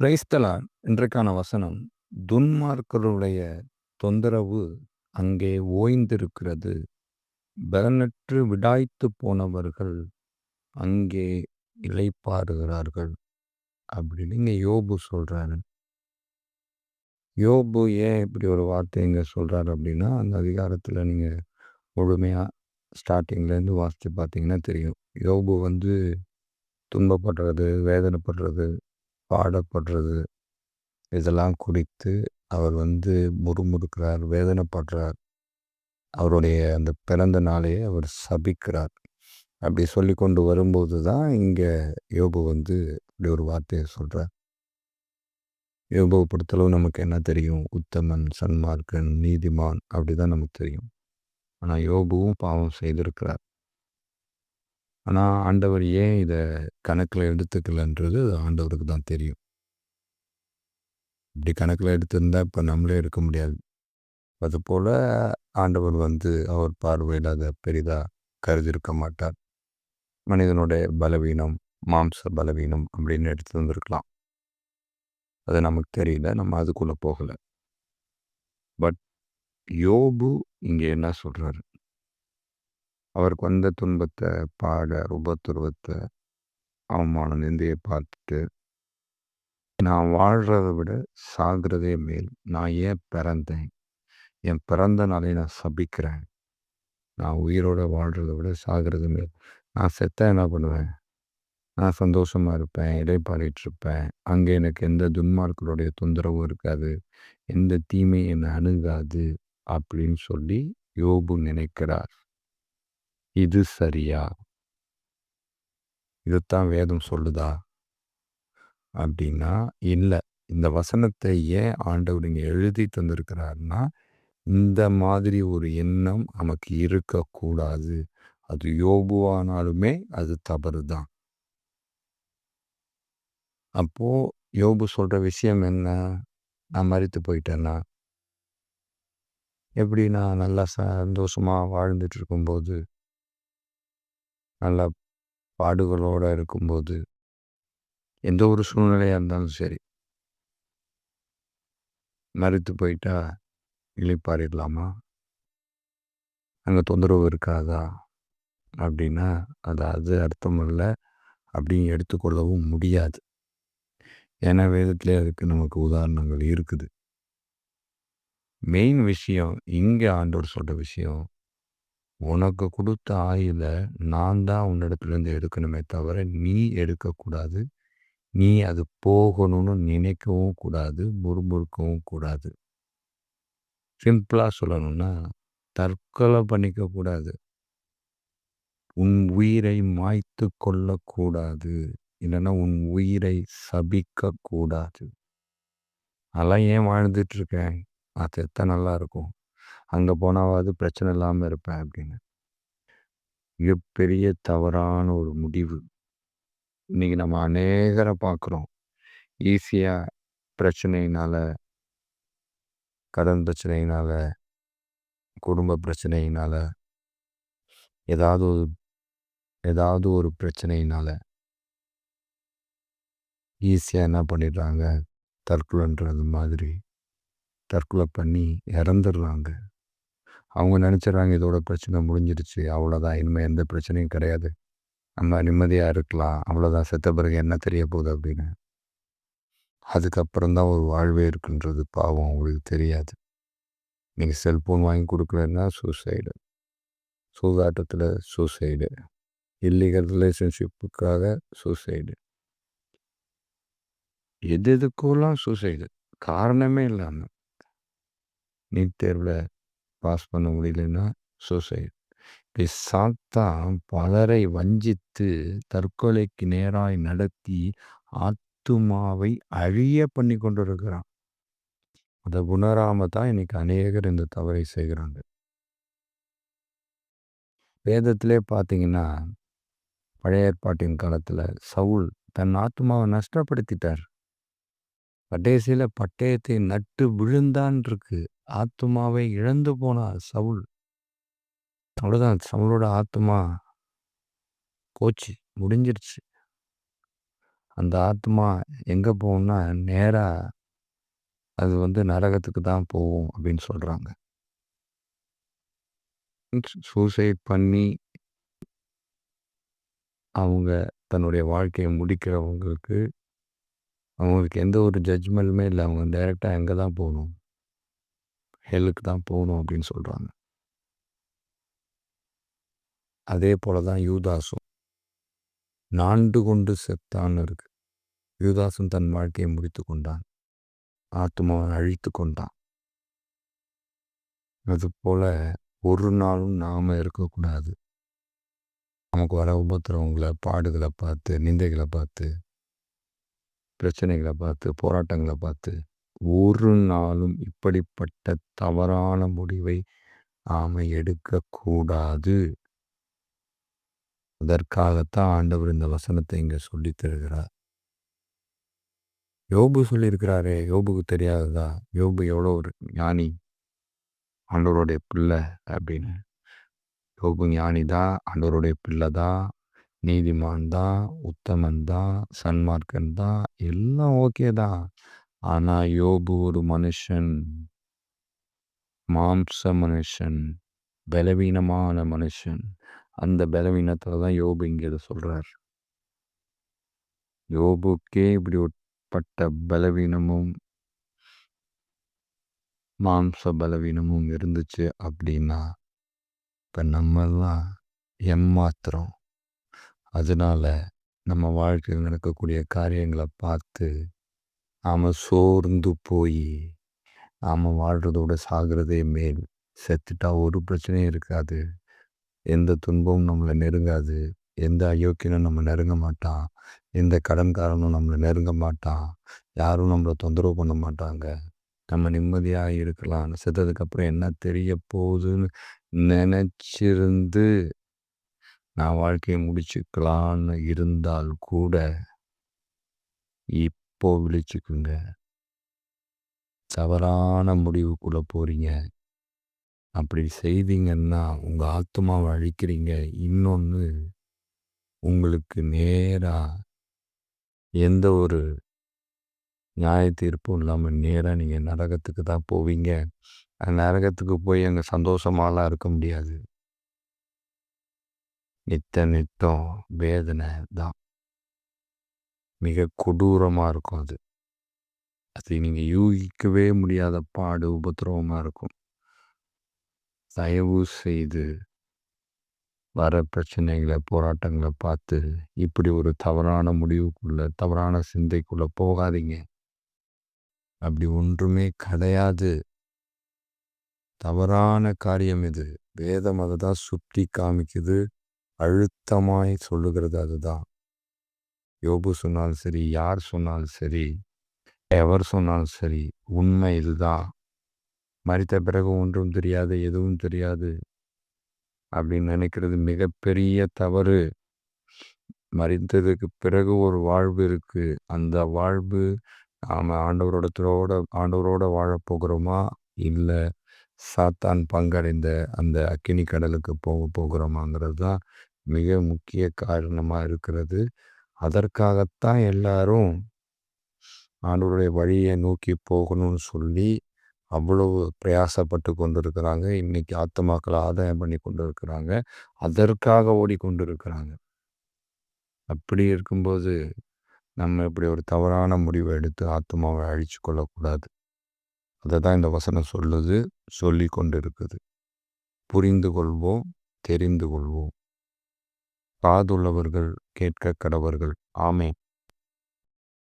Praise the Lord. இன்றைக்கான வசனம், துன்மார்க்கருடைய தொந்தரவு அங்கே ஓய்ந்திருக்கிறது. பெலனற்று விடாய்த்துப் போனவர்கள் அங்கே இளைப்பாறுகிறார்கள். அப்படின்னு இங்க யோபு சொல்றாரு. யோபு ஏன் இப்படி ஒரு வார்த்தை இங்க சொல்றாரு அப்படின்னா, அந்த அதிகாரத்துல நீங்க முழுமையா ஸ்டார்ட்டிங்லேருந்து வாசிச்சு பார்த்தீங்கன்னா தெரியும். யோபு வந்து துன்பப்படுறது, வேதனைப்படுறது, பாடப்படுறது இதெல்லாம் குறித்து அவர் வந்து முறுமுறுக்கிறார், வேதனைப்படுறார். அவருடைய அந்த பிறந்த நாளையே அவர் சபிக்கிறார். அப்படி சொல்லிக்கொண்டு வரும்போது தான் இங்க யோபு வந்து இப்படி ஒரு வார்த்தைய சொல்றார். யோபுவ பொறுத்தளவு நமக்கு என்ன தெரியும்? உத்தமன், சன்மார்க்கன், நீதிமான் அப்படிதான் நமக்கு தெரியும். ஆனா யோபுவும் பாவம் செய்திருக்கிறார். ஆனா ஆண்டவர் ஏன் இத கணக்குல எடுத்துக்கலன்றது ஆண்டவருக்கு தான் தெரியும். இப்படி கணக்குல எடுத்திருந்தா இப்ப நம்மளே இருக்க முடியாது. அதுபோல ஆண்டவர் வந்து அவர் பார்வையில அத பெரிதா கருதியிருக்க மாட்டார். மனிதனுடைய பலவீனம், மாம்ச பலவீனம் அப்படின்னு எடுத்து வந்திருக்கலாம். அது நமக்கு தெரியல. நம்ம அதுக்குள்ள போகல. பட் யோபு இங்க என்ன சொல்றாரு? அவருக்கு வந்த துன்பத்த, பாட, உபத்திரவத்த, அவமானம், நிந்தைய பார்த்துட்டு, நான் வாழ்றத விட சாகுறதே மேல். நான் ஏன் பிறந்தேன்? என் பிறந்த நாளை நான் சபிக்கிறேன். நான் உயிரோட வாழ்றத விட சாகுறது மேல். நான் செத்தா என்ன பண்ணுவேன்? நான் சந்தோஷமா இருப்பேன், இளைப்பாறிட்டுருப்பேன். அங்க எனக்கு எந்த துன்மார்க்கருடைய தொந்தரவும் இருக்காது. எந்த தீமையும் என்னை அணுகாது அப்படின்னு சொல்லி யோபு நினைக்கிறார். இது சரியா? இதுதான் வேதம் சொல்லுதா? அப்படின்னா இல்ல. இந்த வசனத்தை ஏன் ஆண்டவர் இங்க எழுதி தந்திருக்கிறார்னா, இந்த மாதிரி ஒரு எண்ணம் நமக்கு இருக்கக்கூடாது. அது யோபுவானாலுமே அது தவறு தான். அப்போ யோபு சொல்ற விஷயம் என்ன? நான் மரித்து போயிட்டேன்னா? எப்படி நான் நல்லா சந்தோஷமா வாழ்ந்துட்டு இருக்கும்போது, நல்லா பாடுகளோட இருக்கும்போது, எந்த ஒரு சூழ்நிலையா இருந்தாலும் சரி, மரித்து போயிட்டா இளைப்பாறிடலாமா? அங்க தொந்தரவு இருக்காதா? அப்படின்னா, அது அர்த்தம் இல்ல. அப்படின்னு எடுத்துக்கொள்ளவும் முடியாது. ஏன்னா வேதத்திலே அதுக்கு நமக்கு உதாரணங்கள் இருக்குது. மெயின் விஷயம், இங்க ஆண்டவர் சொல்ற விஷயம், உனக்கு குடுத்த ஆயுள நான் தான் உன்னிடத்திலிருந்து எடுக்கணுமே தவிர, நீ எடுக்கக்கூடாது. நீ அது போகணும்னு நினைக்கவும் கூடாது, முறுமுறுக்கவும் கூடாது. சிம்பிளா சொல்லணும்னா, தற்கொலை பண்ணிக்க கூடாது. உன் உயிரை மாய்த்து கொள்ளக்கூடாது. இல்லன்னா உன் உயிரை சபிக்கக்கூடாது. அதெல்லாம் ஏன் வாழ்ந்துட்டுருக்கேன்? நான் செத்தா நல்லாருக்கும். அங்க போனாவாவது பிரச்சனை இல்லாம இருப்பேன் அப்படின்னு. மிகப்பெரிய தவறான ஒரு முடிவு. இன்னைக்கு நம்ம அநேகர பார்க்குறோம். ஈஸியா பிரச்சனையினால, கடன் பிரச்சனையினால, குடும்ப பிரச்சனையினால, ஏதாவது ஒரு ஏதாவது ஒரு பிரச்சனையினால ஈஸியா என்ன பண்ணிடுறாங்க? தற்கொலைன்றது மாதிரி தற்கொலை பண்ணி இறந்துடுறாங்க. அவங்க நினச்சிடுறாங்க இதோட பிரச்சனை முடிஞ்சிருச்சு. அவ்வளோதான். இனிமே எந்த பிரச்சனையும் கிடையாது. நம்ம நிம்மதியா இருக்கலாம். அவ்வளோதான். செத்த பிறகு என்ன தெரிய போகுது அப்படின்னு. அதுக்கப்புறம் தான் ஒரு வாழ்வே இருக்குன்றது பாவம் அவங்களுக்கு தெரியாது. நீங்க செல்ஃபோன் வாங்கி குடுக்கலன்னா சூசைடு. சூதாட்டத்தில சூசைடு. இல்லீகல் ரிலேஷன்ஷிப்புக்காக சூசைடு. எது எதுக்கோலாம் சூசைடு. காரணமே இல்லாம. நீட் தேர்வுல பாஸ் பண்ண முடியலன்னா சூசைடு. இப்படி சாத்தான் பலரை வஞ்சித்து தற்கொலைக்கு நேராய் நடத்தி ஆத்துமாவை அழிய பண்ணி கொண்டிருக்கிறான். அத உணராம தான் இன்னைக்கு அநேகர் இந்த தவறை செய்கிறாங்க. வேதத்திலே பார்த்தீங்கன்னா, பழைய ஏற்பாட்டின் காலத்துல சவுல் தன் ஆத்துமாவ நஷ்டப்படுத்திட்டார். கடைசியில பட்டயத்தை நட்டு விழுந்தான் இருக்கு. ஆத்துமாவை இழந்து போனார் சவுல். அவ்வளோதான் சவுலோட ஆத்துமா போச்சு. முடிஞ்சிருச்சு. அந்த ஆத்மா எங்கே போகும்னா நேராக அது வந்து நரகத்துக்கு தான் போகும் அப்படின்னு சொல்கிறாங்க. சூசைட் பண்ணி அவங்க தன்னுடைய வாழ்க்கையை முடிக்கிறவங்களுக்கு அவங்களுக்கு எந்த ஒரு ஜட்ஜ்மெண்ட்டுமே இல்லை. அவங்க டைரெக்டாக எங்கே தான் போகணும்? ஹெல்லுக்கு தான் போகணும் அப்படின்னு சொல்கிறாங்க. அதே போல தான் யூதாசும் நான்கு கொண்டு செத்தான்னு இருக்கு. யூதாசும் தன் வாழ்க்கையை முடித்து கொண்டான், ஆத்மாவை அழித்து கொண்டான். அதுபோல் ஒரு நாளும் நாம் இருக்கக்கூடாது. நமக்கு வர உபத்திரவங்களை, பாடுகளை பார்த்து, நிந்தைகளை பார்த்து, பிரச்சனைகளை பார்த்து, போராட்டங்களை பார்த்து ஒரு நாளும் இப்படிப்பட்ட தவறான முடிவை நாம் எடுக்கக்கூடாது. அதற்காகத்தான் ஆண்டவர் இந்த வசனத்தை இங்கே சொல்லி தருகிறார். யோபு சொல்லியிருக்கிறாரே, யோபுக்கு தெரியாததா? யோபு எவ்வளோ ஒரு ஞானி, ஆண்டவருடைய பிள்ளை அப்படின்னு. யோபு ஞானி தான், ஆண்டவருடைய பிள்ளை தான், நீதிமான் தான், உத்தமன் தான், சன்மார்க்கன் தான், எல்லாம் ஓகே தான். ஆனால் யோபு ஒரு மனுஷன், மாம்ச மனுஷன், பலவீனமான மனுஷன். அந்த பலவீனத்தில் தான் யோபு இங்கே இதை சொல்கிறார். யோபுக்கே இப்படி உட்பட்ட பலவீனமும் மாம்ச பலவீனமும் இருந்துச்சு அப்படின்னா இப்போ நம்மெல்லாம் ஏமாத்துறோம். அதனால நம்ம வாழ்க்கையில் நடக்கக்கூடிய காரியங்களை பார்த்து நாம் சோர்ந்து போய் நாம் வாழ்கிறதோட சாகிறதே மேல். செத்துட்டா ஒரு பிரச்சனையும் இருக்காது, எந்த துன்பமும் நம்மளை நெருங்காது, எந்த அயோக்கியனும் நம்ம நெருங்க மாட்டான், எந்த கடன்காரனும் நம்மளை நெருங்க மாட்டான், யாரும் நம்மளை தொந்தரவு பண்ண மாட்டாங்க, நம்ம நிம்மதியாக இருக்கலாம். செத்ததுக்கப்புறம் என்ன தெரிய போகுதுன்னு நினச்சிருந்து நான் வாழ்க்கையை முடிச்சுக்கலான்னு இருந்தால் கூட இப்போ விழிச்சுக்குங்க. தவறான முடிவுக்குள்ளே போகிறீங்க. அப்படி செய்தீங்கன்னா உங்கள் ஆத்மாவை அழிக்கிறீங்க. இன்னொன்று, உங்களுக்கு நேராக எந்த ஒரு நியாய தீர்ப்பும் இல்லாமல் நேராக நீங்கள் நரகத்துக்கு தான் போவீங்க. நரகத்துக்கு போய் அங்கே சந்தோஷமாலாம் இருக்க முடியாது. நித்தம் வேதனை தான். மிக கொடூரமாக இருக்கும். அது நீங்கள் யூகிக்கவே முடியாத பாடு, உபத்திரவமாக இருக்கும். தயவு செய்து வர பிரச்சனைகளை, போராட்டங்களை பார்த்து இப்படி ஒரு தவறான முடிவுக்குள்ளே, தவறான சிந்தைக்குள்ளே போகாதீங்க. அப்படி ஒன்றுமே கிடையாது. தவறான காரியம் இது. வேதம் அதை தான் சுட்டி காமிக்குது, அழுத்தமாய் சொல்லுகிறது அதுதான். யோபு சொன்னாலும் சரி, யார் சொன்னாலும் சரி, எவர் சொன்னாலும் சரி, உண்மை இதுதான். மரித்த பிறகு ஒன்றும் தெரியாது, எதுவும் தெரியாது அப்படின்னு நினைக்கிறது மிகப்பெரிய தவறு. மரித்ததுக்கு பிறகு ஒரு வாழ்வு இருக்கு. அந்த வாழ்வு நாம் ஆண்டவரோட வாழப்போகிறோமா, இல்லை சாத்தான் பங்கடைந்த அந்த அக்கினி கடலுக்கு போகிறோமாங்கிறது தான் மிக முக்கிய காரணமாக இருக்கிறது. அதற்காகத்தான் எல்லாரும் ஆண்டவருடைய வழியை நோக்கி போகணும்னு சொல்லி அவ்வளவு பிரயாசப்பட்டு கொண்டிருக்கிறாங்க. இன்னைக்கு ஆத்துமாக்களை ஆதாயம் பண்ணி கொண்டு இருக்கிறாங்க. அதற்காக ஓடிக்கொண்டு இருக்கிறாங்க. அப்படி இருக்கும்போது நம்ம இப்படி ஒரு தவறான முடிவை எடுத்து ஆத்மாவை அழிச்சு கொள்ளக்கூடாது. அதை தான் இந்த வசனம் சொல்லுது, சொல்லி கொண்டு இருக்குது. புரிந்து கொள்வோம், தெரிந்து கொள்வோம். காதுள்ளவர்கள் கேட்க கடவர்கள். ஆமென்.